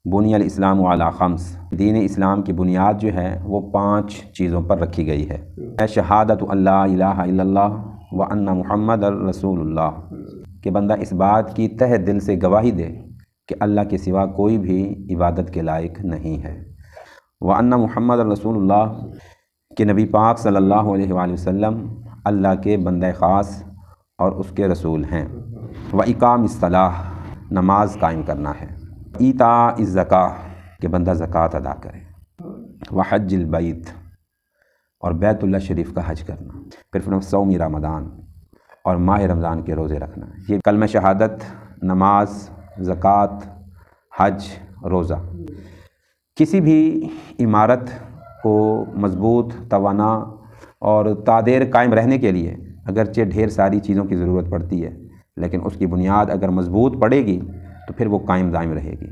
बुनियल इस्लाम अला खम्स, दीन इस्लाम की बुनियाद जो है वो 5 चीज़ों पर रखी गई है। शहादत अल्ला इलाहा इल्लल्लाह व अन्ना मुहम्मद रसूलुल्लाह, कि बंदा इस बात की तहे दिल से गवाही दे कि अल्लाह के सिवा कोई भी इबादत के लायक नहीं है। व अन्ना मुहम्मद रसूलुल्लाह, कि नबी पाक सल्लल्लाहु अलैहि वसल्लम अल्लाह के बंदे ख़ास और उसके रसूल हैं। व इकाम इस्सलाह, नमाज कायम करना है। ईता इज़्ज़का, कि बंदा ज़कात अदा करे। व हज्जिल बैत, और बैतुल्लाह शरीफ का हज करना। फिर सौमी रमज़ान, और माह रमज़ान के रोज़े रखना। ये कलमा शहादत, नमाज, ज़कात, हज, रोज़ा किसी भी इमारत को मज़बूत, तवाना और तादेर कायम रहने के लिए अगरचे ढेर सारी चीज़ों की ज़रूरत पड़ती है, लेकिन उसकी बुनियाद अगर मज़बूत पड़ेगी तो फिर वो कायम दायम रहेगी।